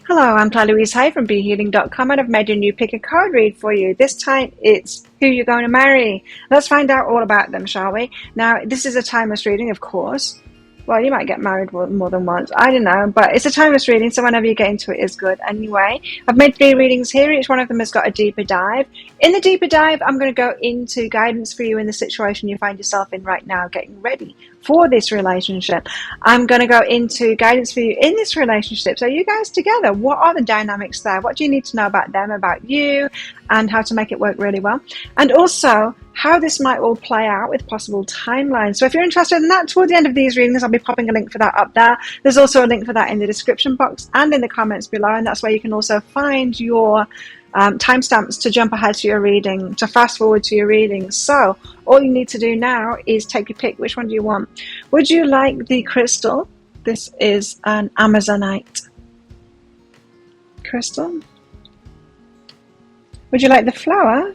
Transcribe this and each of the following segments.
Hello, I'm Louise Hay from BeHealing.com, and I've made a new pick a card read for you. This time it's who you're going to marry. Let's find out all about them, shall we? Now, this is a timeless reading, of course. Well, you might get married more than once. I don't know, but it's a timeless reading, so whenever you get into it is good. Anyway, I've made 3 readings here. Each one of them has got a deeper dive. In the deeper dive, I'm going to go into guidance for you in the situation you find yourself in right now, getting ready for this relationship. I'm going to go into guidance for you in this relationship. So you guys together, what are the dynamics there? What do you need to know about them, about you, and how to make it work really well? And also how this might all play out with possible timelines. So if you're interested in that, toward the end of these readings, I'll be popping a link for that up there. There's also a link for that in the description box and in the comments below, and that's where you can also find your timestamps to jump ahead to your reading, to fast forward to your reading. So all you need to do now is take your pick. Which one do you want? Would you like the crystal? This is an Amazonite crystal. Would you like the flower?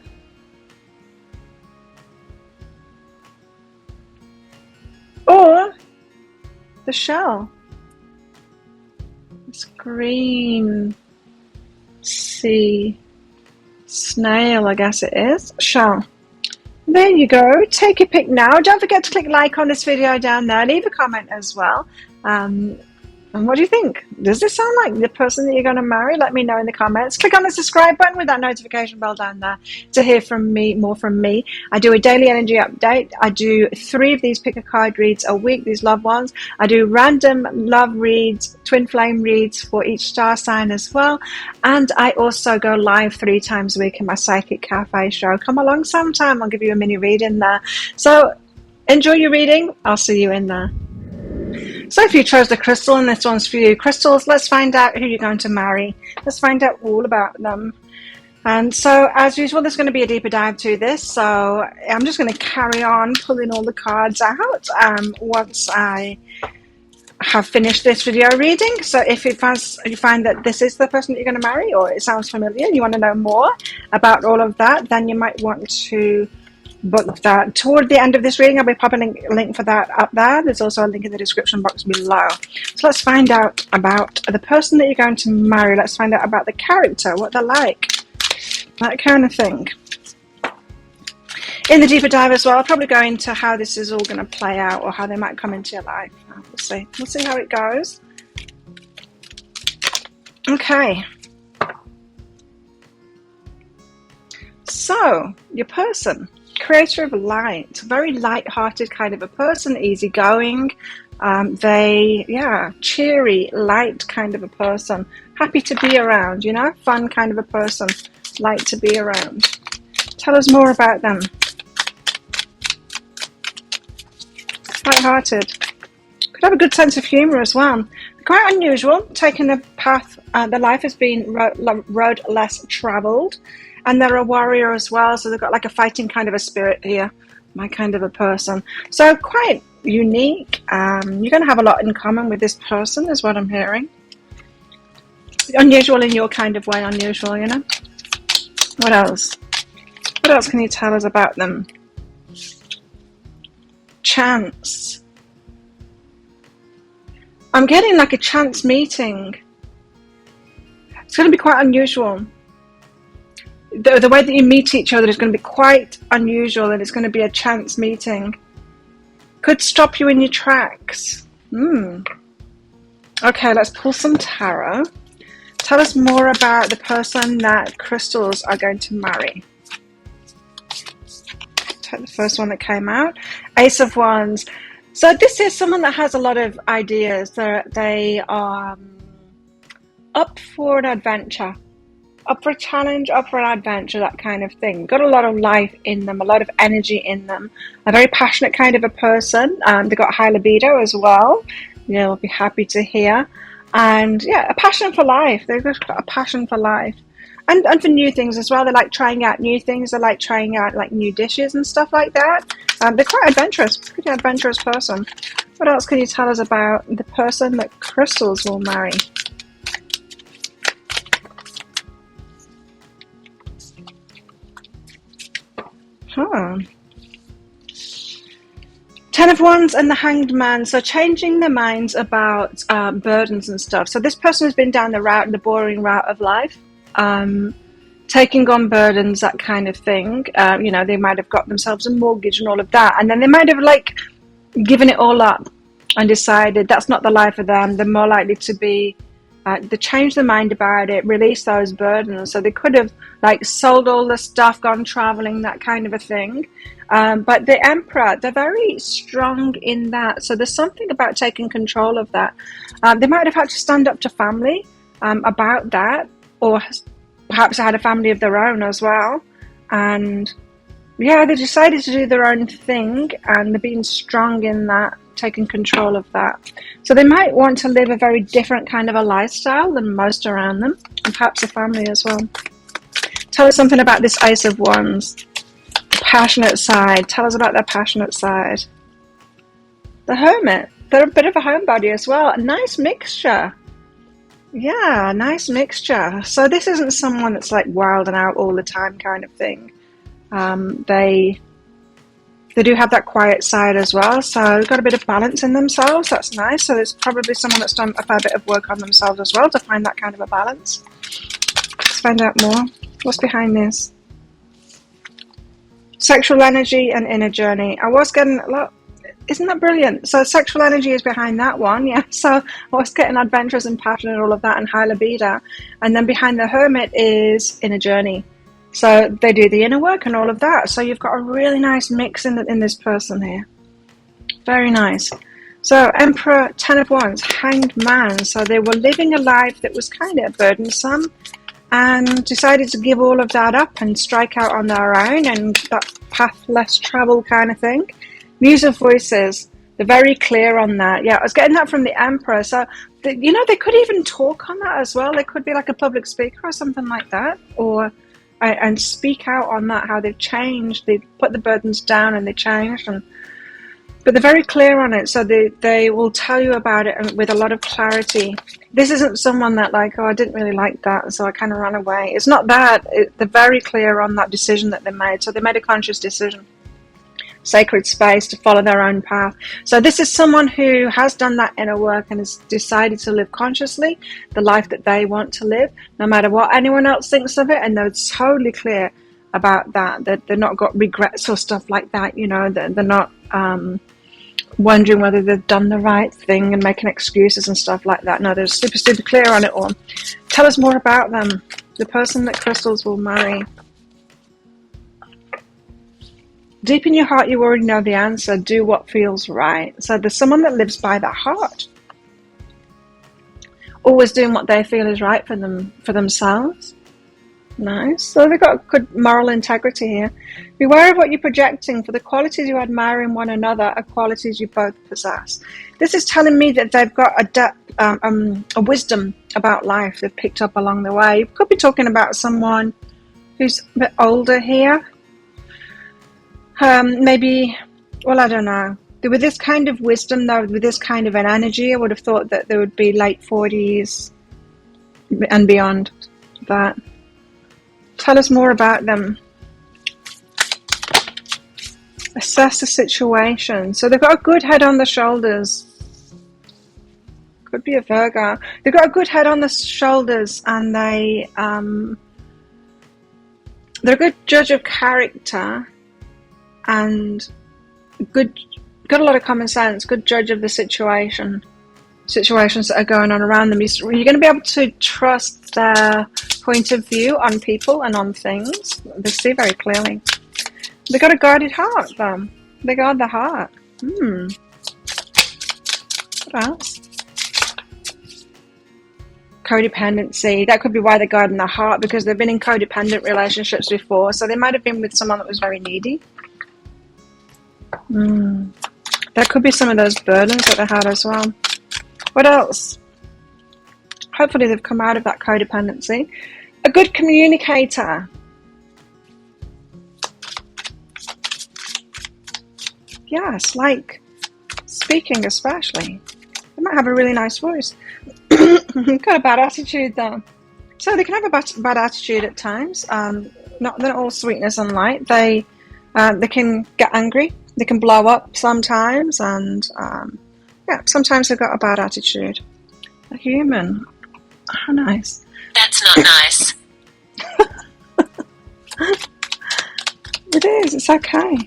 Or the shell? This green sea snail, I guess it is. Shell. There you go. Take your pick now. Don't forget to click like on this video down there. Leave a comment as well. And what do you think? Does this sound like the person that you're going to marry? Let me know in the comments. Click on the subscribe button with that notification bell down there to hear from me, more from me. I do a daily energy update. I do 3 of these pick a card reads a week, these love ones. I do random love reads, twin flame reads for each star sign as well. And I also go live 3 times a week in my Psychic Cafe show. Come along sometime. I'll give you a mini read in there. So enjoy your reading. I'll see you in there. So if you chose the crystal and this one's for you, crystals, let's find out who you're going to marry. Let's find out all about them. And so as usual, there's going to be a deeper dive to this. So I'm just going to carry on pulling all the cards out once I have finished this video reading. So if you find that this is the person that you're going to marry, or it sounds familiar and you want to know more about all of that, then you might want to book that. Toward the end of this reading, I'll be popping a link for that up there. There's also a link in the description box below. So let's find out about the person that you're going to marry. Let's find out about the character, what they're like, that kind of thing. In the deeper dive as well, I'll probably go into how this is all going to play out, or how they might come into your life. We'll see. We'll see how it goes. Okay. So, your person. Creator of light, very light-hearted kind of a person, easygoing. Cheery, light kind of a person, happy to be around, you know, fun kind of a person, like to be around. Tell us more about them. Light-hearted, could have a good sense of humor as well. Quite unusual, taking the path, the life has been road less traveled. And they're a warrior as well, so they've got like a fighting kind of a spirit here, my kind of a person. So quite unique. You're going to have a lot in common with this person, is what I'm hearing. Unusual in your kind of way, unusual, you know. What else? What else can you tell us about them? Chance. I'm getting like a chance meeting. It's going to be quite unusual. The way that you meet each other is going to be quite unusual, and it's going to be a chance meeting. Could stop you in your tracks. Okay, let's pull some tarot. Tell us more about the person that crystals are going to marry. Take the first one that came out. Ace of Wands. So this is someone that has a lot of ideas. They are up for an adventure. Up for a challenge, up for an adventure, that kind of thing. Got a lot of life in them, a lot of energy in them. A very passionate kind of a person. They've got high libido as well. You'll be happy to hear. And yeah, a passion for life. They've just got a passion for life. And for new things as well. They like trying out new things. They like trying out like new dishes and stuff like that. They're quite adventurous. Pretty adventurous person. What else can you tell us about the person that crystals will marry? Ten of Wands and the Hanged Man. So changing their minds about burdens and stuff. So this person has been down the boring route of life, taking on burdens, that kind of thing. You know, they might have got themselves a mortgage and all of that, and then they might have like given it all up and decided that's not the life for them. They're more likely to be they change their mind about it, release those burdens. So they could have like sold all the stuff, gone traveling, that kind of a thing. But the Emperor, they're very strong in that. So there's something about taking control of that. They might have had to stand up to family about that, or perhaps had a family of their own as well. And yeah, they decided to do their own thing, and they're being strong in that, taking control of that. So they might want to live a very different kind of a lifestyle than most around them, and perhaps a family as well. Tell us something about this Ace of Wands. The passionate side. Tell us about their passionate side. The Hermit. They're a bit of a homebody as well. A nice mixture. Yeah, nice mixture. So this isn't someone that's like wild and out all the time kind of thing. They do have that quiet side as well, so they've got a bit of balance in themselves. That's nice. So there's probably someone that's done a fair bit of work on themselves as well to find that kind of a balance. Let's find out more. What's behind this? Sexual energy and inner journey. I was getting a lot. Isn't that brilliant? So sexual energy is behind that one, yeah. So I was getting adventurous and passionate and all of that, and high libido. And then behind the Hermit is inner journey. So they do the inner work and all of that. So you've got a really nice mix in this person here. Very nice. So Emperor, Ten of Wands, Hanged Man. So they were living a life that was kind of burdensome, and decided to give all of that up and strike out on their own, and that path less traveled kind of thing. Muse of Voices. They're very clear on that. Yeah, I was getting that from the Emperor. So, you know, they could even talk on that as well. They could be like a public speaker or something like that, or and speak out on that, how they've changed. They put the burdens down and they changed, but they're very clear on it. So they will tell you about it with a lot of clarity. This isn't someone that like, oh, I didn't really like that, so I kind of ran away. It's not that. They're very clear on that decision that they made. So they made a conscious decision. Sacred space to follow their own path. So this is someone who has done that inner work and has decided to live consciously the life that they want to live, no matter what anyone else thinks of it, and they're totally clear about that they're not got regrets or stuff like that. You know, they're not wondering whether they've done the right thing and making excuses and stuff like that. No, they're super clear on it all. Tell us more about them. The person that crystals will marry. Deep in your heart, you already know the answer. Do what feels right. So there's someone that lives by their heart, always doing what they feel is right for themselves. Nice. So they've got good moral integrity here. Beware of what you're projecting, for the qualities you admire in one another are qualities you both possess. This is telling me that they've got a depth, a wisdom about life they've picked up along the way. You could be talking about someone who's a bit older here. Maybe, well, I don't know. With this kind of wisdom, though, with this kind of an energy, I would have thought that there would be late 40s and beyond that. Tell us more about them. Assess the situation. So they've got a good head on the shoulders. Could be a Virgo. They've got a good head on the shoulders, and they're a good judge of character. And got a lot of common sense, good judge of the situations that are going on around them. You're going to be able to trust their point of view on people and on things. They see very clearly. They got a guarded heart, though. They guard the heart. What else? Codependency. That could be why they're guarding the heart, because they've been in codependent relationships before. So they might have been with someone that was very needy. That could be some of those burdens that they had as well. What else? Hopefully they've come out of that codependency. A good communicator. Yes, like speaking especially. They might have a really nice voice. Got a bad attitude though. So they can have a bad attitude at times. They're not all sweetness and light. They can get angry They can blow up sometimes, and yeah, sometimes they've got a bad attitude. A human. How nice. That's not nice. It is. It's okay.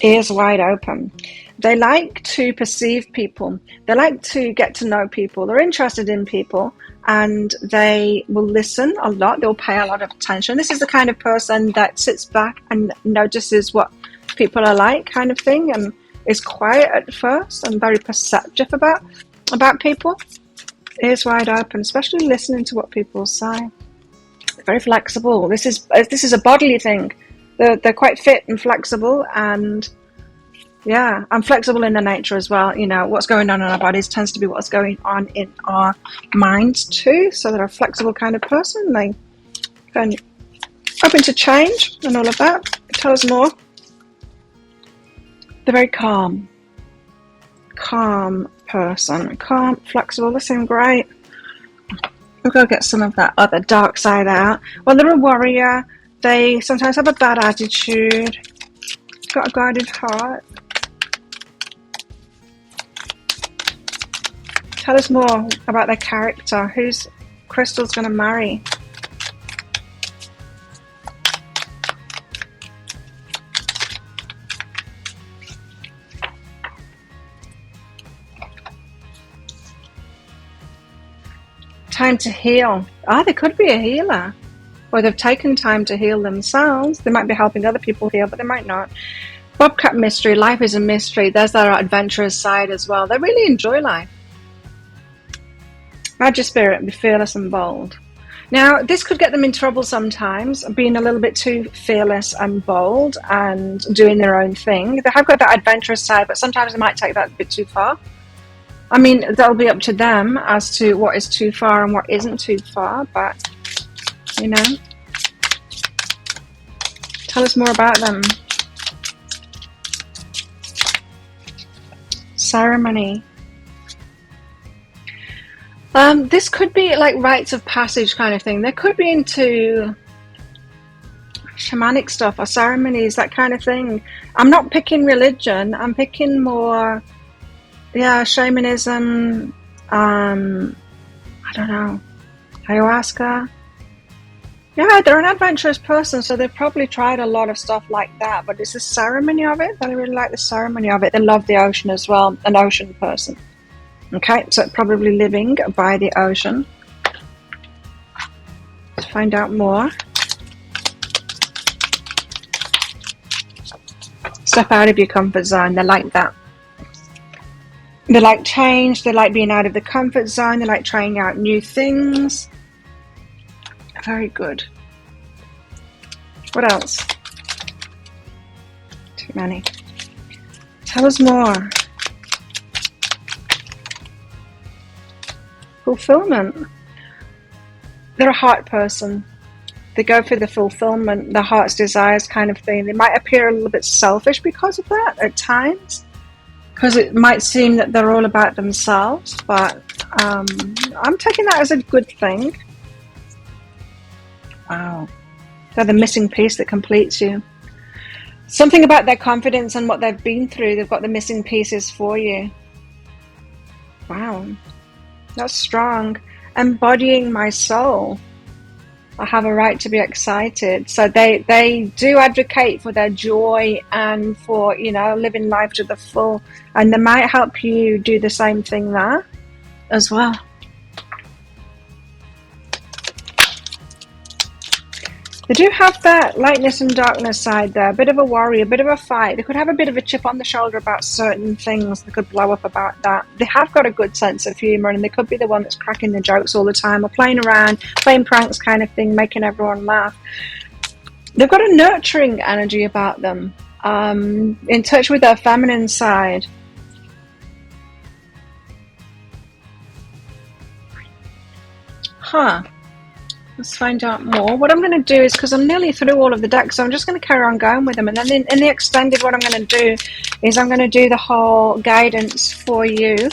Ears wide open. They like to perceive people. They like to get to know people. They're interested in people, and they will listen a lot. They'll pay a lot of attention. This is the kind of person that sits back and notices what people are like, kind of thing, and is quiet at first and very perceptive about people. Ears wide open, especially listening to what people say. Very flexible. This is a bodily thing. They're quite fit and flexible, and yeah, and flexible in their nature as well. You know, what's going on in our bodies tends to be what's going on in our minds too. So they're a flexible kind of person. They can open to change and all of that. Tell us more. They're very calm person. Calm, flexible. They seem great. We'll go get some of that other dark side out. Well, they're a warrior. They sometimes have a bad attitude. Got a guarded heart. Tell us more about their character. Who's Crystal's going to marry? Time to heal. They could be a healer. Or they've taken time to heal themselves. They might be helping other people heal, but they might not. Bobcat mystery. Life is a mystery. There's their adventurous side as well. They really enjoy life. Magic spirit, be fearless and bold. Now, this could get them in trouble sometimes, being a little bit too fearless and bold and doing their own thing. They have got that adventurous side, but sometimes they might take that a bit too far. I mean, that'll be up to them as to what is too far and what isn't too far, but, you know. Tell us more about them. Ceremony. This could be like rites of passage kind of thing. They could be into shamanic stuff or ceremonies, that kind of thing. I'm not picking religion. I'm picking more, shamanism. I don't know, ayahuasca. Yeah, they're an adventurous person, so they've probably tried a lot of stuff like that. But it's the ceremony of it. They really like the ceremony of it. They love the ocean as well. An ocean person. Okay, so probably living by the ocean. Let's find out more. Step out of your comfort zone. They like that. They like change. They like being out of the comfort zone. They like trying out new things. Very good. What else? Too many. Tell us more. Fulfillment. They're a heart person. They go for the fulfillment, the heart's desires kind of thing. They might appear a little bit selfish because of that at times, because it might seem that they're all about themselves, but I'm taking that as a good thing. Wow. They're the missing piece that completes you. Something about their confidence and what they've been through, they've got the missing pieces for you. Wow. That's strong. Embodying my soul. I have a right to be excited. So they do advocate for their joy and for, living life to the full. And they might help you do the same thing there as well. They do have that lightness and darkness side there, a bit of a warrior, a bit of a fight. They could have a bit of a chip on the shoulder about certain things. They could blow up about that. They have got a good sense of humour, and they could be the one that's cracking the jokes all the time or playing around, playing pranks kind of thing, making everyone laugh. They've got a nurturing energy about them, in touch with their feminine side. Let's find out more. What I'm going to do is, because I'm nearly through all of the decks, so I'm just going to carry on going with them. And then in the extended, what I'm going to do is I'm going to do the whole guidance for you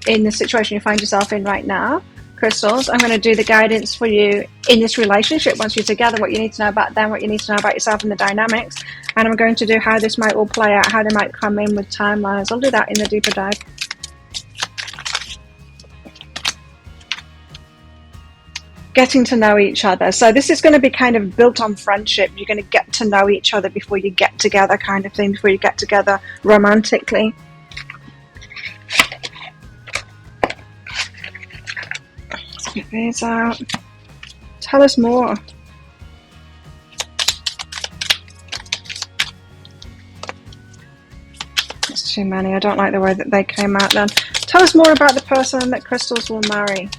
in the situation you find yourself in right now. crystals, I'm going to do the guidance for you in this relationship once you're together, what you need to know about them, what you need to know about yourself and the dynamics. And I'm going to do how this might all play out, how they might come in with timelines. I'll do that in the deeper dive. Getting to know each other. So this is going to be kind of built on friendship. You're going to get to know each other before you get together, kind of thing, before you get together romantically. Let's get these out. Tell us more. That's too many. I don't like the way that they came out then. Tell us more about the person that crystals will marry.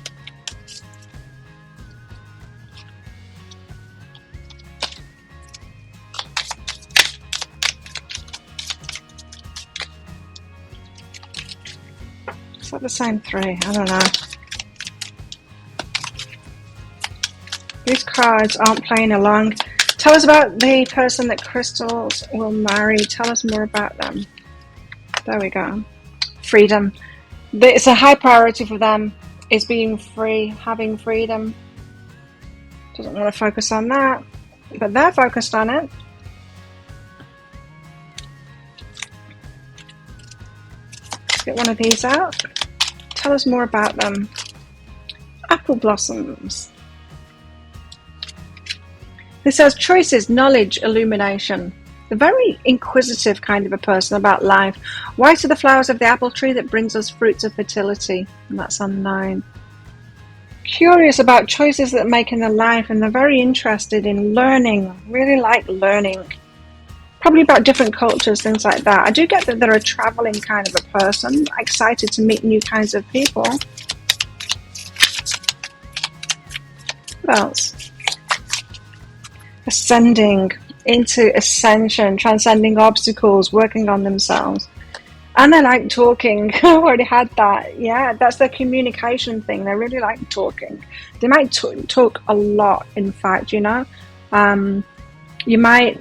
Is that the same three? I don't know. These cards aren't playing along. Tell us about the person that crystals will marry. Tell us more about them. There we go. Freedom. It's a high priority for them. Is being free, having freedom. Doesn't want to focus on that, but they're focused on it. Let's get one of these out. Tell us more about them. Apple blossoms. This says choices, knowledge, illumination. A very inquisitive kind of a person about life. White are the flowers of the apple tree that brings us fruits of fertility. And that's unknown. Curious about choices that make in their life, and they're very interested in learning. Really like learning. Probably about different cultures, things like that. I do get that they're a traveling kind of a person. Excited to meet new kinds of people. What else? Ascending into ascension, transcending obstacles, working on themselves. And they like talking. I've already had that. Yeah, that's their communication thing. They really like talking. They might talk a lot, in fact, you know. You might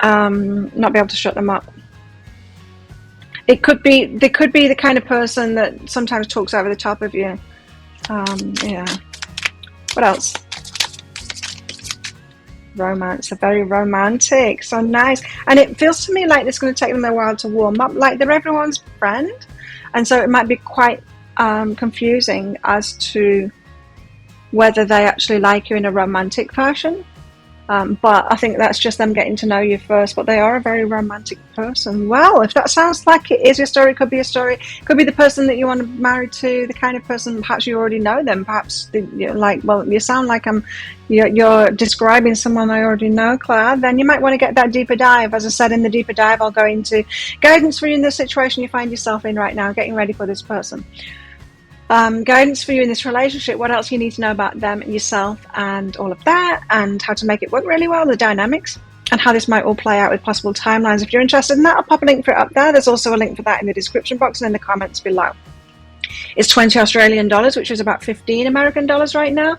not be able to shut them up. They could be the kind of person that sometimes talks over the top of you. Yeah. What else? Romance. They're very romantic. So nice. And it feels to me like it's going to take them a while to warm up. Like they're everyone's friend. And so it might be quite confusing as to whether they actually like you in a romantic fashion. But I think that's just them getting to know you first. But they are a very romantic person. Well, if that sounds like it is your story, it could be a story. It could be the person that you want to marry to, the kind of person, perhaps you already know them. Perhaps you're like, well, you sound like you're describing someone I already know, Claire. Then you might want to get that deeper dive. As I said, in the deeper dive, I'll go into guidance for you in the situation you find yourself in right now, getting ready for this person. Guidance for you in this relationship, what else you need to know about them and yourself and all of that, and how to make it work really well, the dynamics, and how this might all play out with possible timelines. If you're interested in that, I'll pop a link for it up there. There's also a link for that in the description box and in the comments below. It's 20 Australian dollars, which is about 15 American dollars right now.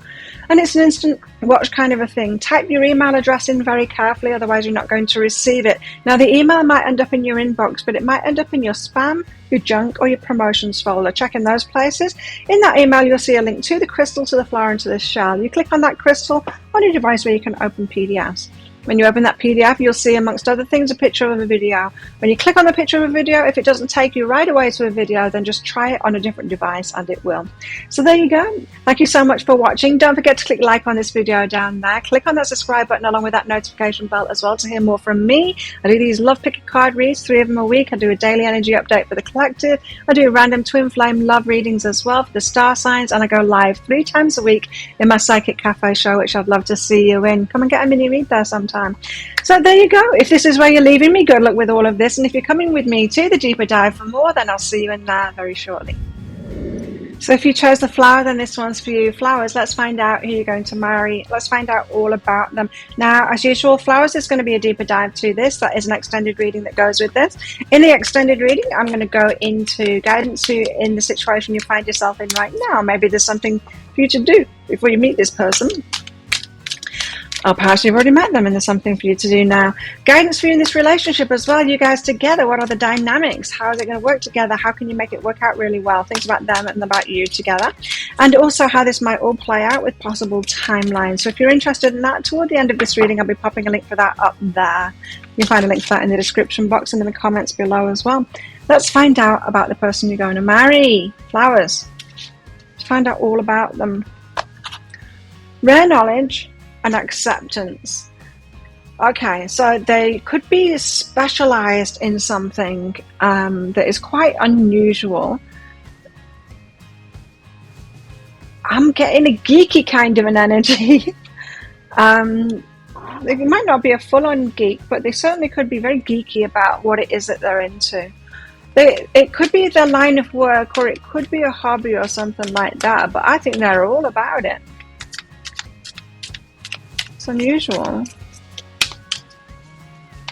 And it's an instant watch kind of a thing. Type your email address in very carefully, otherwise you're not going to receive it. Now, the email might end up in your inbox, but it might end up in your spam, your junk, or your promotions folder. Check in those places. In that email, you'll see a link to the crystal, to the flower, and to the shell. You click on that crystal on your device where you can open PDFs. When you open that PDF, you'll see, amongst other things, a picture of a video. When you click on the picture of a video, if it doesn't take you right away to a video, then just try it on a different device and it will. So there you go. Thank you so much for watching. Don't forget to click like on this video down there. Click on that subscribe button along with that notification bell as well to hear more from me. I do these love picker card reads, 3 of them a week. I do a daily energy update for the collective. I do random twin flame love readings as well for the star signs. And I go live 3 times a week in my Psychic Cafe show, which I'd love to see you in. Come and get a mini read there sometime. So there you go. If this is where you're leaving me, good luck with all of this. And if you're coming with me to the deeper dive for more, then I'll see you in there very shortly. So if you chose the flower, then this one's for you. Flowers, let's find out who you're going to marry. Let's find out all about them. Now, as usual, flowers, there's going to be a deeper dive to this. That is an extended reading that goes with this. In the extended reading, I'm going to go into guidance in the situation you find yourself in right now. Maybe there's something for you to do before you meet this person. Or perhaps you've already met them and there's something for you to do now. Guidance for you in this relationship as well. You guys together, what are the dynamics? How is it going to work together? How can you make it work out really well? Things about them and about you together. And also how this might all play out with possible timelines. So if you're interested in that, toward the end of this reading, I'll be popping a link for that up there. You'll find a link for that in the description box and in the comments below as well. Let's find out about the person you're going to marry. Flowers. Let's find out all about them. Rare knowledge and acceptance. Okay, so they could be specialized in something that is quite unusual. I'm getting a geeky kind of an energy. It might not be a full-on geek, but they certainly could be very geeky about what it is that they're into. It could be their line of work, or it could be a hobby or something like that, but I think they're all about it. It's unusual.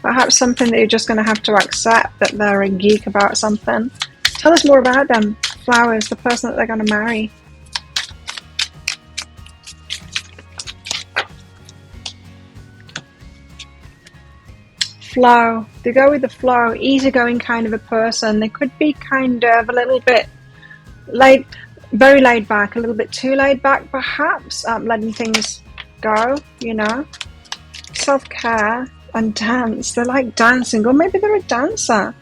Perhaps something that you're just going to have to accept, that they're a geek about something. Tell us more about them. Flowers, the person that they're going to marry. Flow. They go with the flow. Easygoing kind of a person. They could be kind of a little bit very laid back, a little bit too laid back perhaps, letting things go, you know. Self-care and dance. They like dancing, or maybe they're a dancer.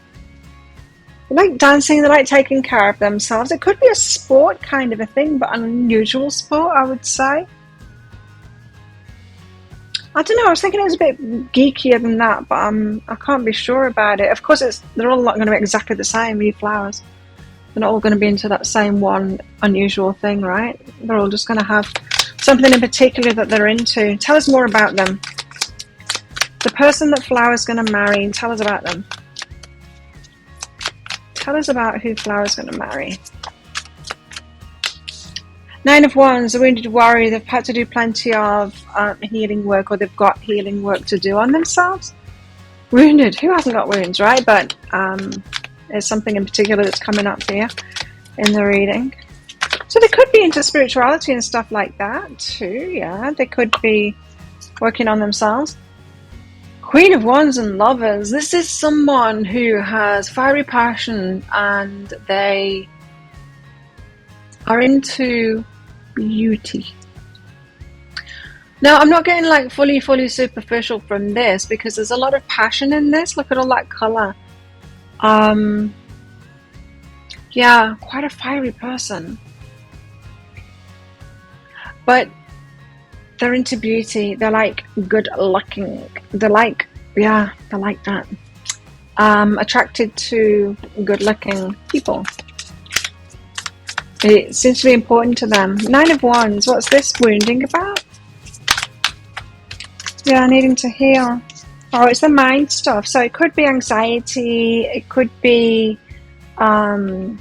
They like dancing, they like taking care of themselves. It could be a sport kind of a thing, but an unusual sport, I would say. I don't know, I was thinking it was a bit geekier than that, but I can't be sure about it. Of course, they're all not going to be exactly the same, these flowers. They're not all going to be into that same one unusual thing, right? They're all just going to have something in particular that they're into. Tell us more about them. The person that Flower's going to marry, tell us about them. Tell us about who Flower's going to marry. Nine of Wands, the wounded warrior. They've had to do plenty of healing work, or they've got healing work to do on themselves. Wounded. Who hasn't got wounds, right? But there's something in particular that's coming up here in the reading. So they could be into spirituality and stuff like that too, yeah. They could be working on themselves. Queen of Wands and Lovers. This is someone who has fiery passion and they are into beauty. Now, I'm not getting like fully superficial from this because there's a lot of passion in this. Look at all that colour. Yeah, quite a fiery person. But they're into beauty. They're like good looking. They're like, yeah, they're like that. Attracted to good looking people. It seems to be important to them. Nine of Wands. What's this wounding about? Yeah, needing to heal. Oh, it's the mind stuff. So it could be anxiety. It could be past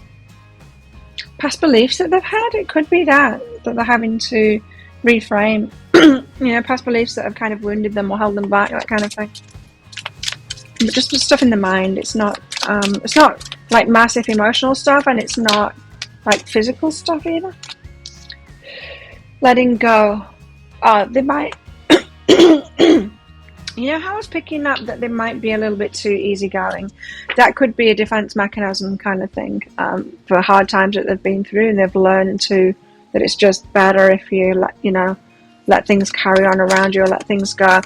beliefs that they've had. It could be that they're having to reframe. You know, past beliefs that have kind of wounded them or held them back, that kind of thing. But just stuff in the mind. It's not like massive emotional stuff, and it's not like physical stuff either. Letting go. They might. You know how I was picking up that they might be a little bit too easygoing? That could be a defense mechanism kind of thing for hard times that they've been through, and they've learned that it's just better if you let things carry on around you or let things go.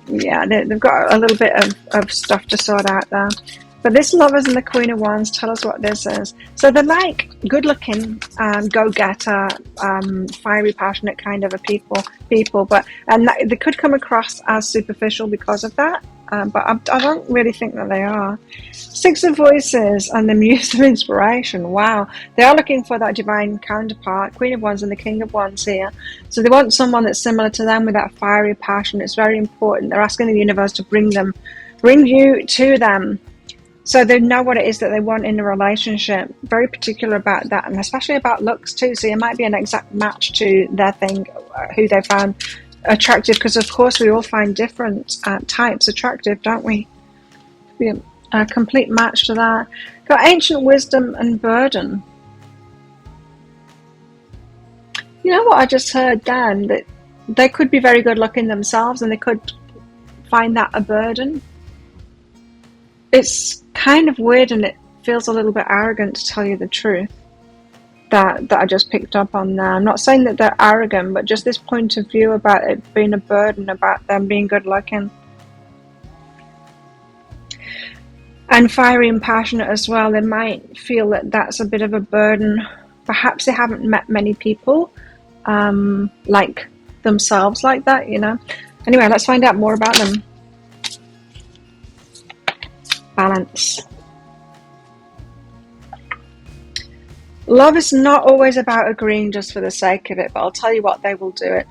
Yeah, they've got a little bit of stuff to sort out there. But this Lovers and the Queen of Wands, tell us what this is. So they're like good-looking, go-getter, fiery, passionate kind of a people, and they could come across as superficial because of that. But I don't really think that they are. Six of Voices and the Muse of Inspiration. Wow, they are looking for that divine counterpart. Queen of Wands and the King of Wands here. So they want someone that's similar to them with that fiery passion. It's very important. They're asking the universe to bring you to them. So they know what it is that they want in a relationship. Very particular about that, and especially about looks too. So it might be an exact match to their thing, who they found attractive, because of course we all find different types attractive, don't we? Be a complete match to that. Got Ancient Wisdom and Burden. You know what I just heard, Dan? That they could be very good looking themselves, and they could find that a burden. It's kind of weird, and it feels a little bit arrogant, to tell you the truth, that I just picked up on there. I'm not saying that they're arrogant, but just this point of view about it being a burden, about them being good looking. And fiery and passionate as well. They might feel that that's a bit of a burden. Perhaps they haven't met many people like themselves like that, you know. Anyway, let's find out more about them. Balance. Love is not always about agreeing just for the sake of it, but I'll tell you what, they will do it.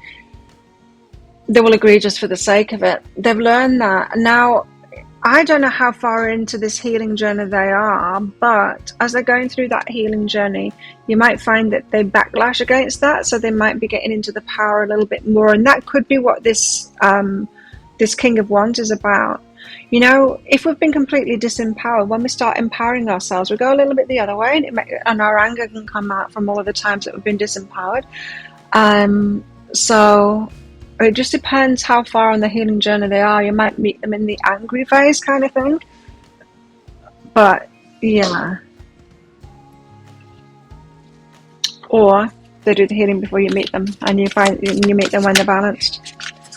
They will agree just for the sake of it. They've learned that. Now, I don't know how far into this healing journey they are, but as they're going through that healing journey, you might find that they backlash against that, so they might be getting into the power a little bit more, and that could be what this King of Wands is about. You know, if we've been completely disempowered, when we start empowering ourselves, we go a little bit the other way, and our anger can come out from all of the times that we've been disempowered. So it just depends how far on the healing journey they are. You might meet them in the angry phase kind of thing. But, yeah. Or they do the healing before you meet them, and you meet them when they're balanced.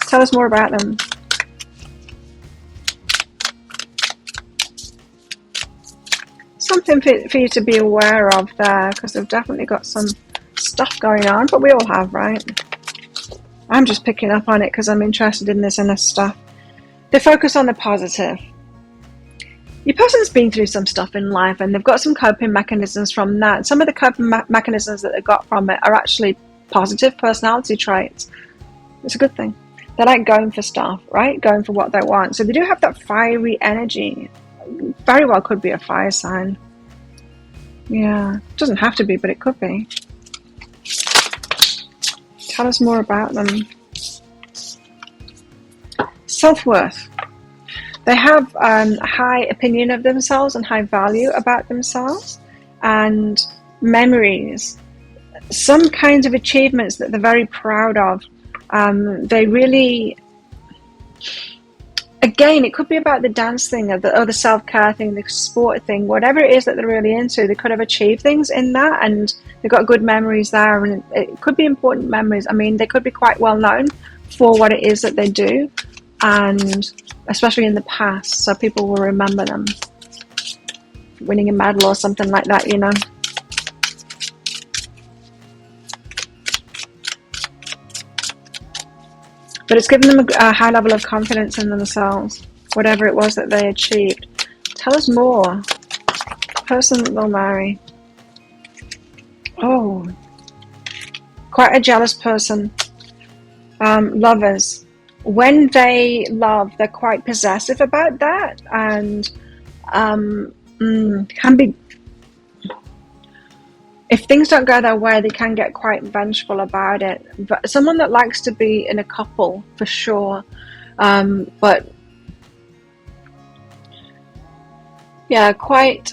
Tell us more about them. Something for you to be aware of there, because they've definitely got some stuff going on, but we all have, right? I'm just picking up on it because I'm interested in this inner stuff. They focus on the positive. Your person's been through some stuff in life, and they've got some coping mechanisms from that. Some of the coping mechanisms that they got from it are actually positive personality traits. It's a good thing. They like going for stuff, right? Going for what they want. So they do have that fiery energy. Very well could be a fire sign. Yeah, it doesn't have to be, but it could be. Tell us more about them. Self-worth. They have a high opinion of themselves and high value about themselves, and memories. Some kinds of achievements that they're very proud of. They really... Again, it could be about the dance thing, or the self-care thing, the sport thing, whatever it is that they're really into. They could have achieved things in that, and they've got good memories there, and it could be important memories. I mean, they could be quite well known for what it is that they do, and especially in the past, so people will remember them. Winning a medal or something like that, you know. But it's given them a high level of confidence in themselves, whatever it was that they achieved. Tell us more. Person that they'll marry. Oh, quite a jealous person. Lovers. When they love, they're quite possessive about that, and can be... If things don't go their way, they can get quite vengeful about it. But someone that likes to be in a couple, for sure. But yeah, quite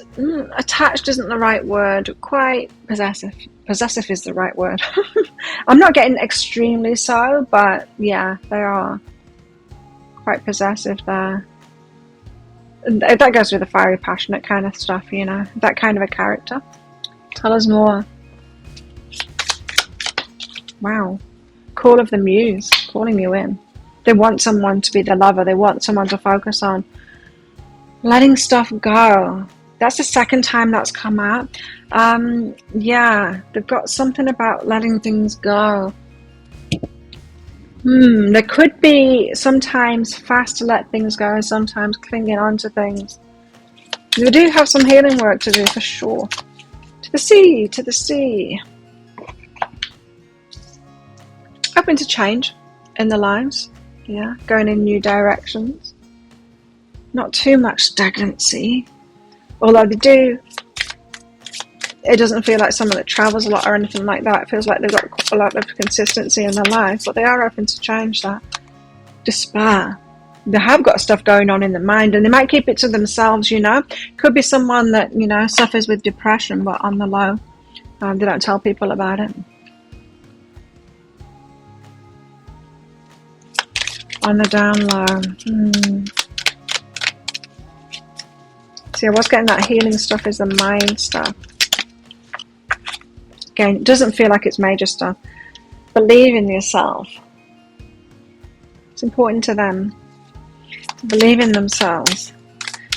attached isn't the right word. Quite possessive. Possessive is the right word. I'm not getting extremely so, but yeah, they are quite possessive there. That goes with the fiery, passionate kind of stuff, you know. That kind of a character. Tell us more. Wow. Call of the muse, calling you in. They want someone to be their lover. They want someone to focus on. Letting stuff go. That's the second time that's come out. Yeah, they've got something about letting things go. There could be sometimes fast to let things go, and sometimes clinging on to things. They do have some healing work to do, for sure. To the sea, to the sea. Open to change in their lives. Yeah, going in new directions. Not too much stagnancy. Although they do, it doesn't feel like someone that travels a lot or anything like that. It feels like they've got a lot of consistency in their life, but they are open to change that. Despair. They have got stuff going on in their mind, and they might keep it to themselves, you know. Could be someone that, you know, suffers with depression, but on the low. They don't tell people about it. on the down low. See, I was getting that healing stuff is the mind stuff. Again, it doesn't feel like it's major stuff. Believe in yourself. It's important to them to believe in themselves.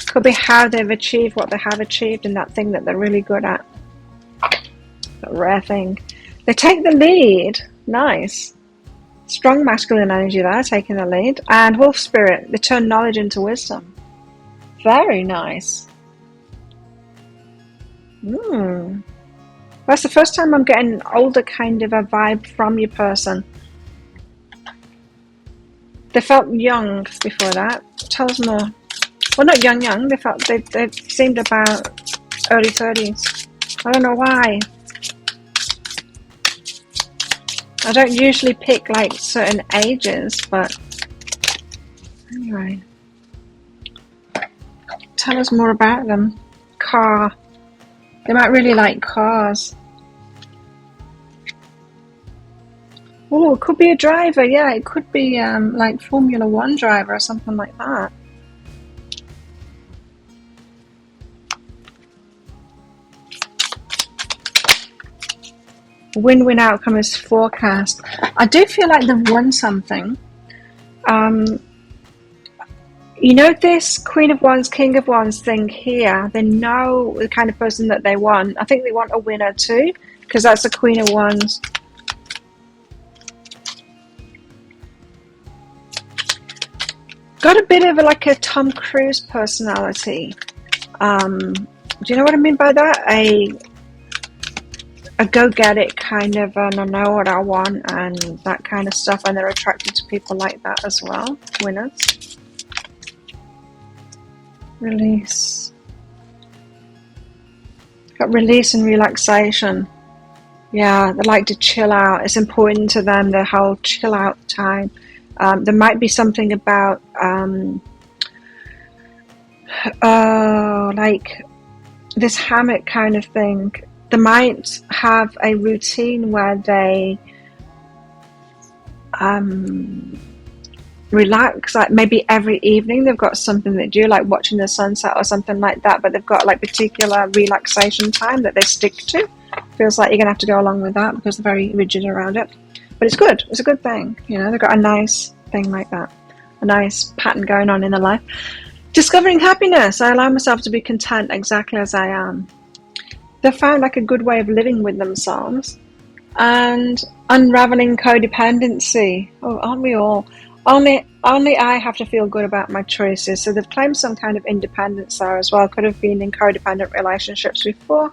Could be how they've achieved what they have achieved in that thing that they're really good at. That rare thing. They take the lead. Nice. Strong masculine energy there, taking the lead. And wolf spirit, they turn knowledge into wisdom. Very nice. That's the first time I'm getting older kind of a vibe from your person. They felt young before that. Tell us more. Well, not young. They seemed about early 30s. I don't know why. I don't usually pick like certain ages, but anyway. Tell us more about them. Car. They might really like cars. Oh, it could be a driver. Yeah, it could be like Formula One driver or something like that. Win-win outcome is forecast. I do feel like they've won something. You know this Queen of Wands, King of Wands thing here? They know the kind of person that they want. I think they want a winner too, because that's the Queen of Wands. Got a bit of like a Tom Cruise personality. Do you know what I mean by that? A go-get-it kind of, and I know what I want and that kind of stuff, and they're attracted to people like that as well. Winners. Release. Got release and relaxation. Yeah, they like to chill out. It's important to them, the whole chill out time. There might be something about like this hammock kind of thing. They might have a routine where they relax, like maybe every evening they've got something they do, like watching the sunset or something like that, but they've got like particular relaxation time that they stick to. Feels like you're gonna have to go along with that because they're very rigid around it, but it's good. It's a good thing, you know. They've got a nice thing like that, a nice pattern going on in their life. Discovering happiness. I allow myself to be content exactly as I am. They've found like a good way of living with themselves. And unraveling codependency. Oh, aren't we all? Only I have to feel good about my choices. So they've claimed some kind of independence there as well. Could have been in codependent relationships before.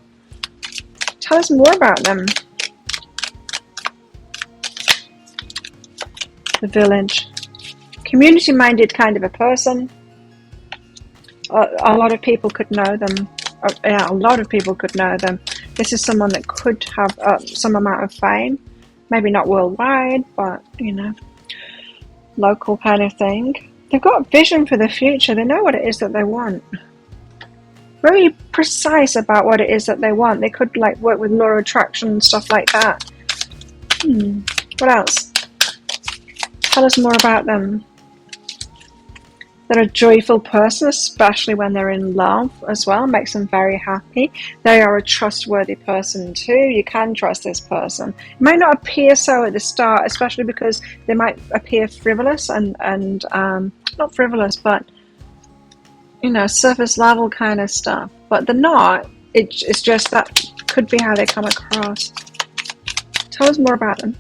Tell us more about them. The village. Community-minded kind of a person. A lot of people could know them. Yeah, a lot of people could know them. This is someone that could have some amount of fame. Maybe not worldwide, but, you know, local kind of thing. They've got vision for the future. They know what it is that they want. Very precise about what it is that they want. They could, like, work with law of attraction and stuff like that. What else? Tell us more about them. They're a joyful person, especially when they're in love as well. Makes them very happy. They are a trustworthy person too. You can trust this person. It might not appear so at the start, especially because they might appear frivolous and not frivolous, but, you know, surface level kind of stuff. But they're not. It's just that could be how they come across. Tell us more about them.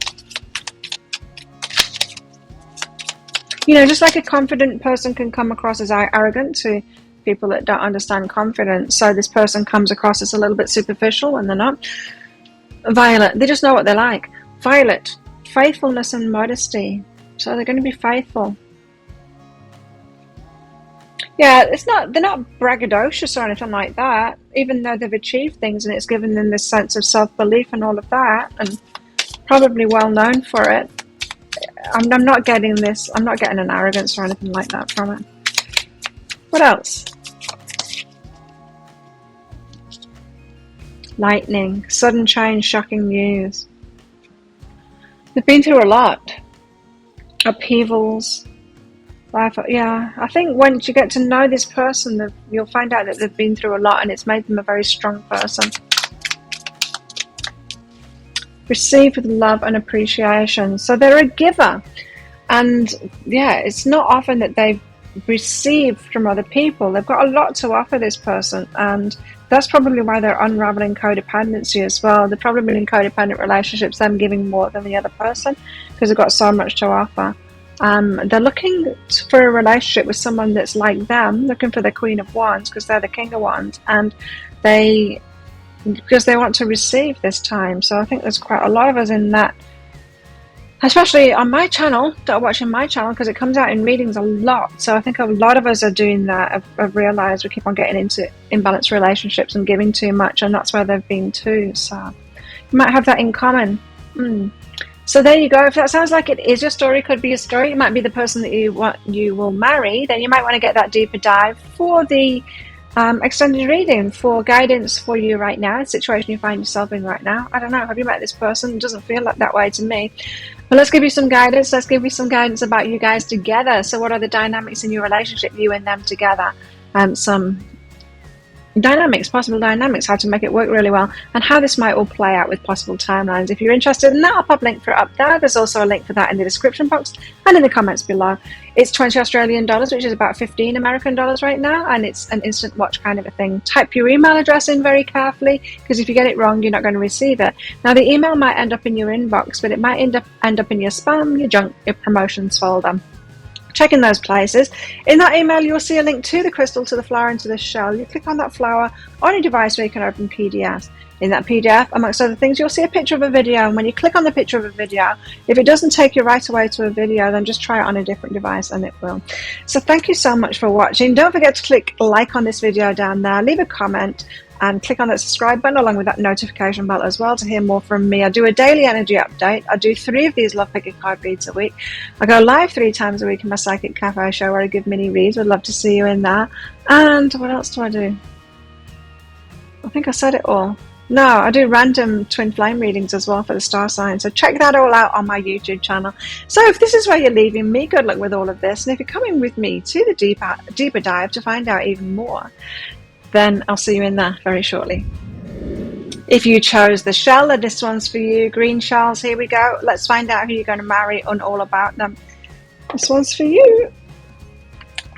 You know, just like a confident person can come across as arrogant to people that don't understand confidence. So this person comes across as a little bit superficial when they're not. Violet, they just know what they like. Violet, faithfulness and modesty. So they're going to be faithful. Yeah, they're not braggadocious or anything like that, even though they've achieved things and it's given them this sense of self-belief and all of that, and probably well known for it. I'm not getting this. I'm not getting an arrogance or anything like that from it. What else? Lightning, sudden change, shocking news. They've been through a lot. Upheavals. Yeah, I think once you get to know this person, you'll find out that they've been through a lot and it's made them a very strong person. Receive with love and appreciation. So they're a giver. And yeah, it's not often that they've received from other people. They've got a lot to offer this person. And that's probably why they're unraveling codependency as well. They're probably in codependent relationships, them giving more than the other person because they've got so much to offer. They're looking for a relationship with someone that's like them, looking for the Queen of Wands because they're the King of Wands. And because they want to receive this time. So I think there's quite a lot of us in that, especially on my channel, that are watching my channel, because it comes out in readings a lot. So I think a lot of us are doing that. I've realized we keep on getting into imbalanced relationships and giving too much, and that's where they've been too. So you might have that in common. So there you go. If that sounds like it is your story, could be your story, it might be the person that you will marry, then you might want to get that deeper dive for the extended reading, for guidance for you right now, the situation you find yourself in right now. I don't know, have you met this person? It doesn't feel like that way to me. But let's give you some guidance. Let's give you some guidance about you guys together. So what are the dynamics in your relationship, you and them together? Some dynamics, possible dynamics, how to make it work really well, and how this might all play out with possible timelines. If you're interested in that, I'll pop a link for it up there. There's also a link for that in the description box and in the comments below. It's 20 Australian dollars, which is about 15 American dollars right now, and it's an instant watch kind of a thing. Type your email address in very carefully, because if you get it wrong, you're not going to receive it. Now, the email might end up in your inbox, but it might end up in your spam, your junk, your promotions folder. Check in those places. In that email, you'll see a link to the crystal, to the flower, and to the shell. You click on that flower on your device where you can open PDFs. In that PDF, amongst other things, you'll see a picture of a video. And when you click on the picture of a video, if it doesn't take you right away to a video, then just try it on a different device and it will. So thank you so much for watching. Don't forget to click like on this video down there. Leave a comment and click on that subscribe button along with that notification bell as well to hear more from me. I do a daily energy update. I do 3 of these Love Pack card reads a week. I go live 3 times a week in my Psychic Cafe show where I give mini reads. Would love to see you in there. And what else do I do? I think I said it all. No, I do random twin flame readings as well for the star sign. So check that all out on my YouTube channel. So if this is where you're leaving me, good luck with all of this. And if you're coming with me to the deeper dive to find out even more, then I'll see you in there very shortly. If you chose the shell, then this one's for you. Green shells, here we go. Let's find out who you're going to marry and all about them. This one's for you.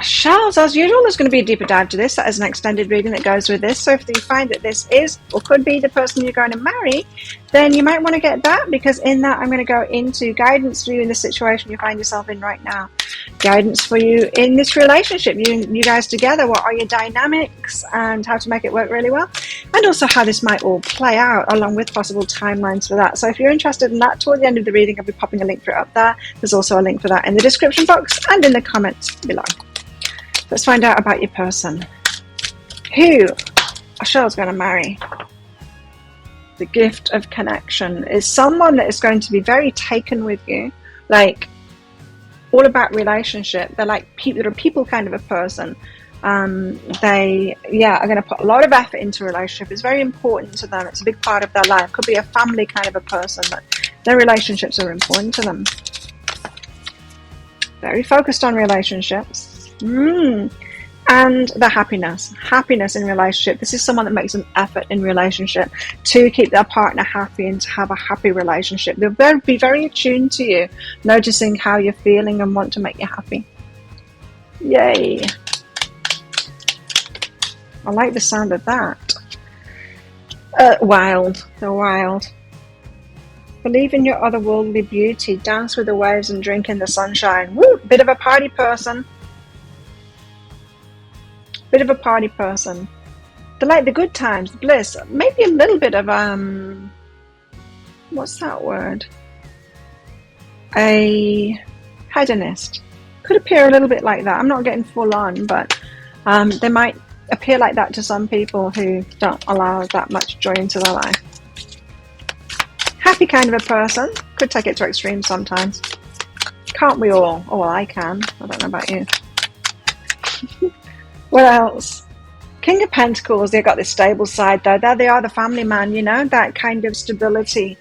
Shells, as usual, there's going to be a deeper dive to this. That is an extended reading that goes with this. So if you find that this is or could be the person you're going to marry, then you might want to get that, because in that I'm going to go into guidance for you in the situation you find yourself in right now. Guidance for you in this relationship, you guys together. What are your dynamics and how to make it work really well, and also how this might all play out along with possible timelines for that. So if you're interested in that, toward the end of the reading I'll be popping a link for it up there. There's also a link for that in the description box and in the comments below. Let's find out about your person. Who Cheryl's going to marry. The gift of connection is someone that is going to be very taken with you, like all about relationship. They're like people, they're a people kind of a person. They are going to put a lot of effort into a relationship. It's very important to them. It's a big part of their life. Could be a family kind of a person, but their relationships are important to them. Very focused on relationships. And the happiness in relationship. This is someone that makes an effort in relationship to keep their partner happy and to have a happy relationship. They'll be very attuned to you, noticing how you're feeling and want to make you happy. Yay. I like the sound of that. Wild. They're wild. Believe in your otherworldly beauty. Dance with the waves and drink in the sunshine. Woo! Bit of a party person. Bit of a party person. They like the good times, the bliss. Maybe a little bit of what's that word? A hedonist. Could appear a little bit like that. I'm not getting full on, but they might appear like that to some people who don't allow that much joy into their life. Happy kind of a person. Could take it to extremes sometimes. Can't we all? Oh, well, I can. I don't know about you. What else? King of Pentacles, they've got this stable side though. There they are, the family man, you know, that kind of stability.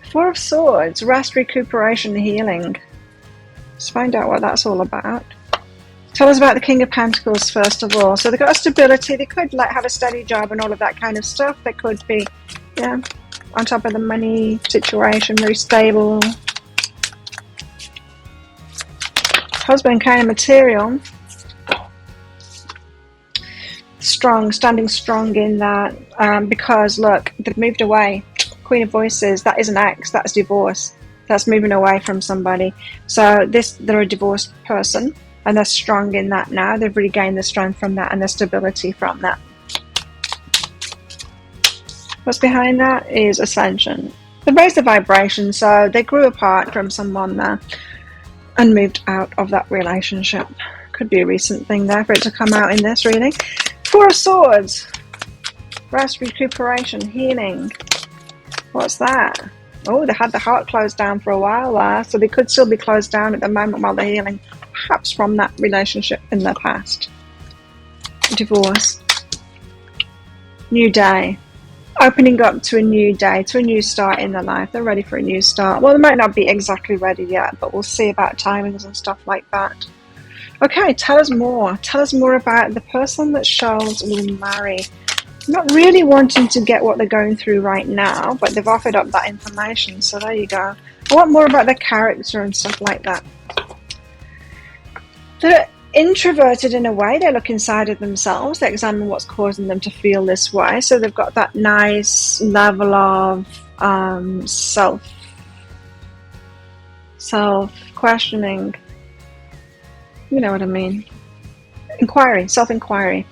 Four of Swords, rest, recuperation, healing. Let's find out what that's all about. Tell us about the King of Pentacles first of all. So they've got a stability. They could like have a steady job and all of that kind of stuff. They could be, yeah, on top of the money situation, very stable. Husband kind of material. Strong, standing strong in that, because look, they've moved away. Queen of Voices, that is an ex, that's divorce. That's moving away from somebody. So they're a divorced person. And they're strong in that now. They've regained the strength from that and the stability from that. What's behind that is ascension. They raised the vibration, so they grew apart from someone there and moved out of that relationship. Could be a recent thing there for it to come out in this reading. Four of Swords. Rest, recuperation, healing. What's that? Oh, they had the heart closed down for a while there, so they could still be closed down at the moment while they're healing. Perhaps from that relationship in the past. Divorce. New day. Opening up to a new day, to a new start in their life. They're ready for a new start. Well, they might not be exactly ready yet, but we'll see about timings and stuff like that. Okay, tell us more. Tell us more about the person that Charles will marry. Not really wanting to get what they're going through right now, but they've offered up that information, so there you go. I want more about their character and stuff like that. They're introverted in a way. They look inside of themselves. They examine what's causing them to feel this way. So they've got that nice level of self-questioning. You know what I mean. Inquiry, self-inquiry.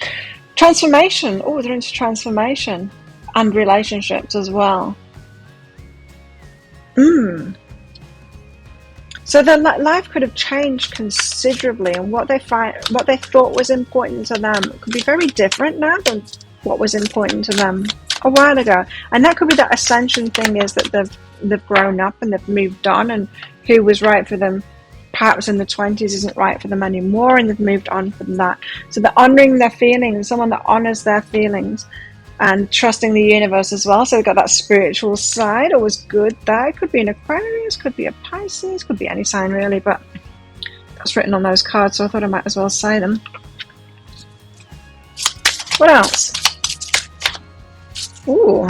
Transformation. Oh, they're into transformation. And relationships as well. So their life could have changed considerably, and what they thought was important to them could be very different now than what was important to them a while ago. And that could be that ascension thing, is that they've grown up and they've moved on, and who was right for them perhaps in the 20s isn't right for them anymore, and they've moved on from that. So they're honoring their feelings, someone that honors their feelings. And trusting the universe as well. So they've got that spiritual side, always good there. Could be an Aquarius, could be a Pisces, could be any sign really, but that's written on those cards, so I thought I might as well say them. What else? Ooh.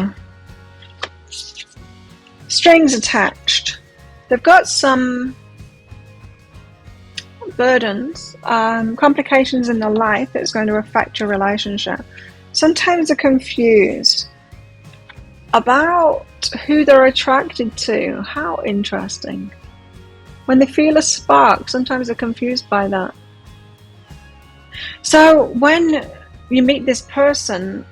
Strings attached. They've got some burdens, complications in their life that's going to affect your relationship. Sometimes they're confused about who they're attracted to. How interesting. When they feel a spark, sometimes they're confused by that. So when you meet this person,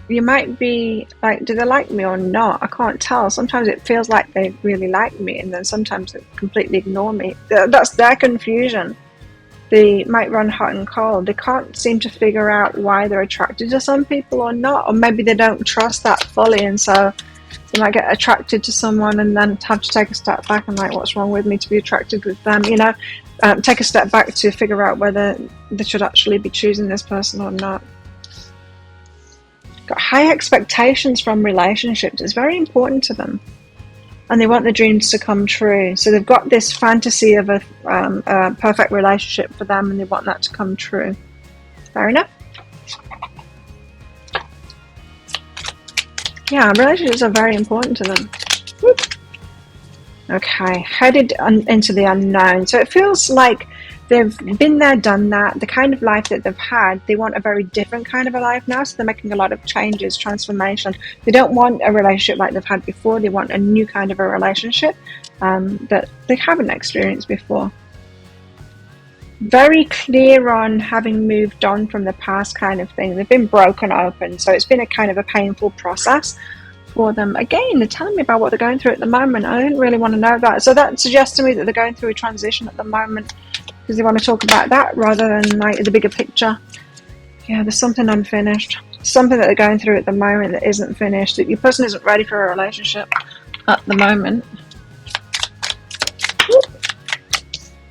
you might be like, do they like me or not? I can't tell. Sometimes it feels like they really like me, and then sometimes they completely ignore me. That's their confusion. They might run hot and cold. They can't seem to figure out why they're attracted to some people or not, or maybe they don't trust that fully, and so they might get attracted to someone and then have to take a step back and like, what's wrong with me to be attracted with them, you know? Take a step back to figure out whether they should actually be choosing this person or not. Got high expectations from relationships. It's very important to them. And they want the dreams to come true. So they've got this fantasy of a perfect relationship for them, and they want that to come true. Fair enough. Yeah, relationships are very important to them. Whoop. Okay, headed into the unknown. So it feels like they've been there, done that. The kind of life that they've had, they want a very different kind of a life now. So they're making a lot of changes, transformation. They don't want a relationship like they've had before. They want a new kind of a relationship that they haven't experienced before. Very clear on having moved on from the past kind of thing. They've been broken open. So it's been a kind of a painful process for them. Again, they're telling me about what they're going through at the moment. I didn't really want to know that. So that suggests to me that they're going through a transition at the moment, because they want to talk about that rather than like the bigger picture. Yeah, there's something unfinished. Something that they're going through at the moment that isn't finished. That your person isn't ready for a relationship at the moment.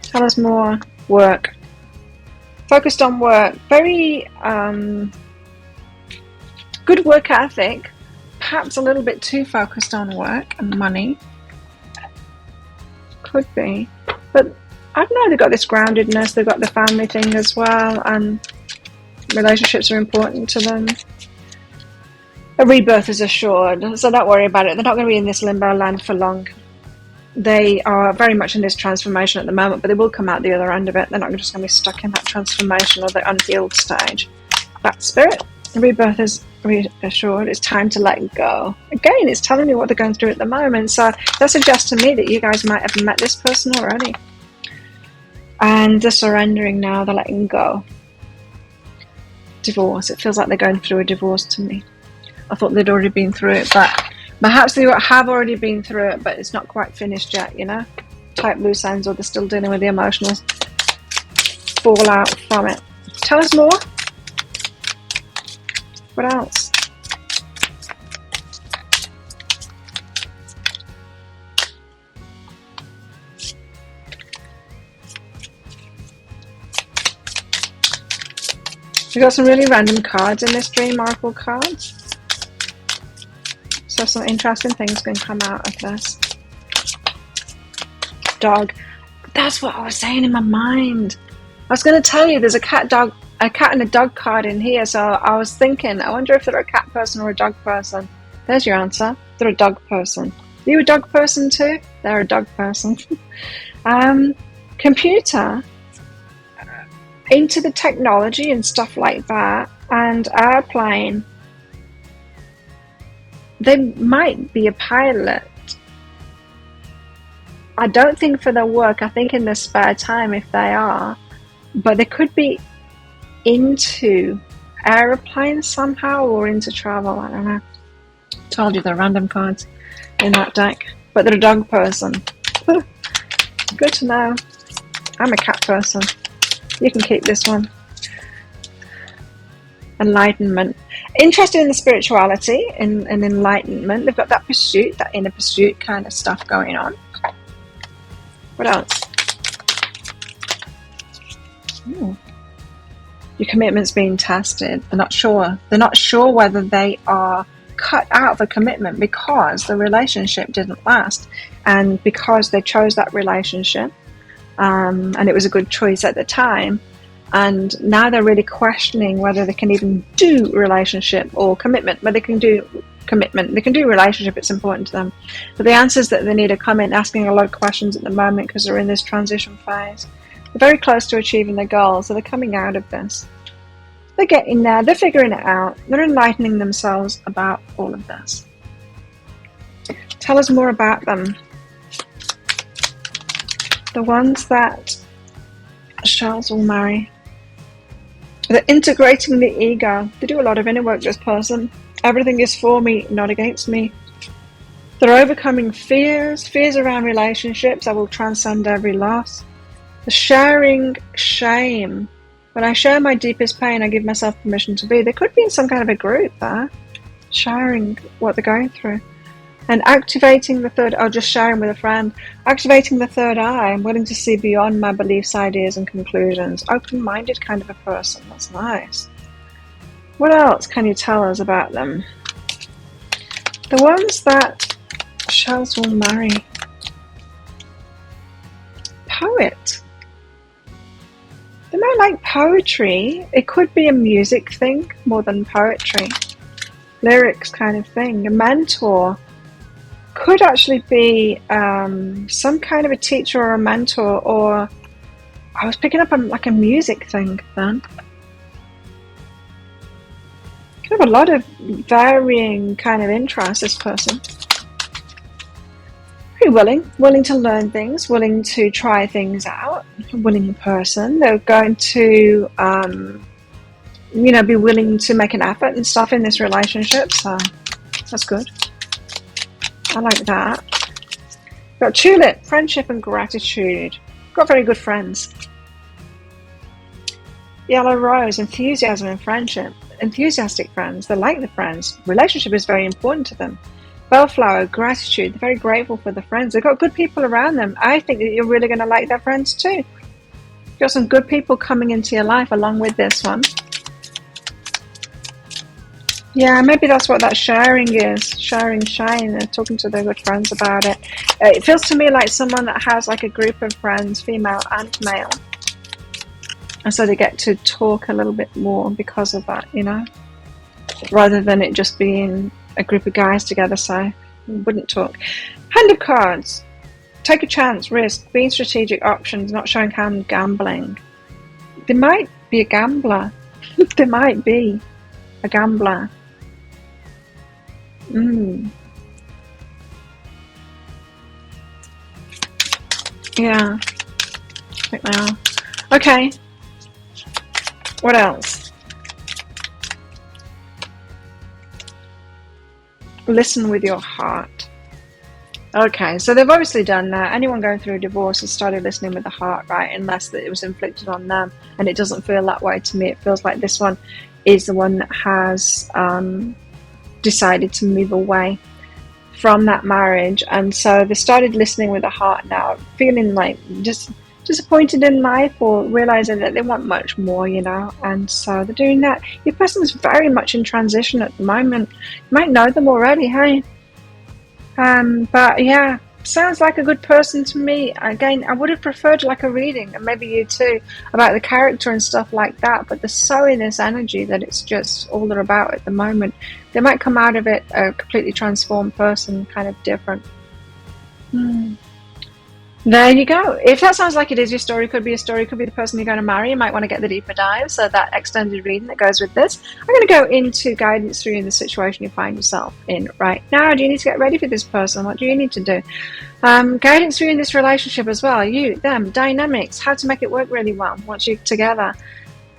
Tell us more. Work. Focused on work. Very good work ethic. Perhaps a little bit too focused on work and money. Could be. But I don't know, they've got this groundedness, they've got the family thing as well, and relationships are important to them. A rebirth is assured, so don't worry about it. They're not going to be in this limbo land for long. They are very much in this transformation at the moment, but they will come out the other end of it. They're not just going to be stuck in that transformation or the unhealed stage. That spirit, rebirth is reassured. It's time to let go. Again, it's telling me what they're going through at the moment. So that suggests to me that you guys might have met this person already. And they're surrendering now. They're letting go. Divorce. It feels like they're going through a divorce to me. I thought they'd already been through it, but perhaps they have already been through it, but it's not quite finished yet, you know? Type loose ends, or they're still dealing with the emotional fallout from it. Tell us more. What else? We've got some really random cards in this dream, oracle cards. So some interesting things can come out of this. Dog. That's what I was saying in my mind. I was going to tell you there's a cat and a dog card in here, so I was thinking, I wonder if they're a cat person or a dog person. There's your answer. They're a dog person. Are you a dog person too? They're a dog person. Computer. Into the technology and stuff like that, and airplane. They might be a pilot. I don't think for their work. I think in their spare time, if they are, but they could be into aeroplanes somehow, or into travel. I don't know. Told you they're random cards in that deck, but they're a dog person. Good to know. I'm a cat person. You can keep this one. Enlightenment. Interested in the spirituality and enlightenment. They've got that pursuit, that inner pursuit kind of stuff going on. What else? Ooh. Your commitment's being tested. They're not sure. They're not sure whether they are cut out of a commitment because the relationship didn't last, and because they chose that relationship. And it was a good choice at the time, and now they're really questioning whether they can even do relationship or commitment. But they can do commitment, they can do relationship, it's important to them, but the answers that they need are coming, asking a lot of questions at the moment because they're in this transition phase. They're very close to achieving their goals, so they're coming out of this. They're getting there, they're figuring it out, they're enlightening themselves about all of this. Tell us more about them. The ones that Charles will marry. They're integrating the ego. They do a lot of inner work, this person. Everything is for me, not against me. They're overcoming fears around relationships. I will transcend every loss. They're sharing shame. When I share my deepest pain, I give myself permission to be. They could be in some kind of a group there, sharing what they're going through. And activating the third, just sharing with a friend, activating the third eye. I'm willing to see beyond my beliefs, ideas, and conclusions. Open-minded kind of a person. That's nice. What else can you tell us about them? The ones that Charles will marry. Poet. They might like poetry. It could be a music thing more than poetry. Lyrics kind of thing. A mentor. Could actually be some kind of a teacher or a mentor, or I was picking up like a music thing then. Could have a lot of varying kind of interests, this person. Very willing to learn things, willing to try things out, a willing person. They're going to, be willing to make an effort and stuff in this relationship, so that's good. I like that. Got tulip, friendship and gratitude. Got very good friends. Yellow rose, enthusiasm and friendship. Enthusiastic friends, they like the friends. Relationship is very important to them. Bellflower, gratitude, they're very grateful for the friends. They've got good people around them. I think that you're really going to like their friends too. You've got some good people coming into your life along with this one. Yeah, maybe that's what that sharing is. Sharing shine and talking to their good friends about it. It feels to me like someone that has like a group of friends, female and male. And so they get to talk a little bit more because of that, you know? Rather than it just being a group of guys together, so wouldn't talk. Hand of cards. Take a chance, risk, being strategic, options, not showing hand, gambling. There might be a gambler. There might be a gambler. Yeah, I think they are. Okay. What else? Listen with your heart. Okay, so they've obviously done that. Anyone going through a divorce has started listening with the heart, right? Unless that it was inflicted on them. And it doesn't feel that way to me. It feels like this one is the one that has decided to move away from that marriage. And so they started listening with the heart now, feeling like just disappointed in life or realizing that they want much more, you know. And so they're doing that. Your person's very much in transition at the moment. You might know them already, hey? But yeah, sounds like a good person to me. Again, I would have preferred like a reading, and maybe you too, about the character and stuff like that. But there's so in this energy that it's just all they're about at the moment. They might come out of it a completely transformed person, kind of different. There you go. If that sounds like it is your story, could be a story, could be the person you're going to marry. You might want to get the deeper dive, so that extended reading that goes with this. I'm going to go into guidance through the situation you find yourself in right now. Do you need to get ready for this person? What do you need to do? Guidance through this relationship as well. You, them, dynamics, how to make it work really well once you're together.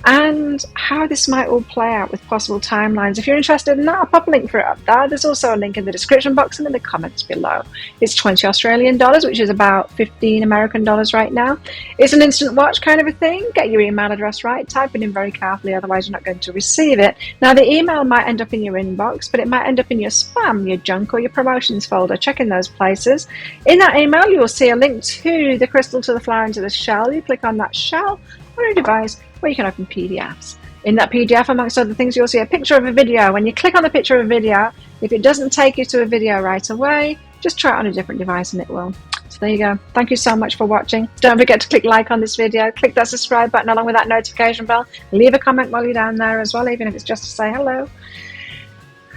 And how this might all play out with possible timelines. If you're interested in that, I'll pop a link for it up there. There's also a link in the description box and in the comments below. It's 20 Australian dollars, which is about 15 American dollars right now. It's an instant watch kind of a thing. Get your email address right, type it in very carefully, otherwise you're not going to receive it. Now the email might end up in your inbox, but it might end up in your spam, your junk, or your promotions folder. Check in those places. In that email, you will see a link to the crystal, to the flower, and to the shell. You click on that shell on your device, where you can open PDFs. In that PDF, amongst other things, you'll see a picture of a video. When you click on the picture of a video, if it doesn't take you to a video right away, just try it on a different device and it will. So there you go. Thank you so much for watching. Don't forget to click like on this video, click that subscribe button along with that notification bell. Leave a comment while you're down there as well, even if it's just to say hello.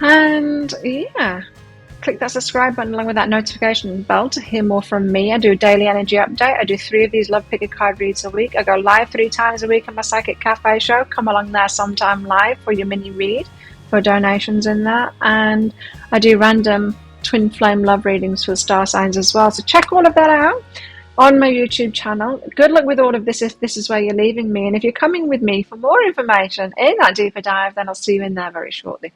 And yeah, click that subscribe button along with that notification bell to hear more from me. I do a daily energy update. I do 3 of these Love Picker card reads a week. I go live 3 times a week on my Psychic Cafe show. Come along there sometime live for your mini read, for donations in that. And I do random twin flame love readings for the star signs as well. So check all of that out on my YouTube channel. Good luck with all of this if this is where you're leaving me. And if you're coming with me for more information in that deeper dive, then I'll see you in there very shortly.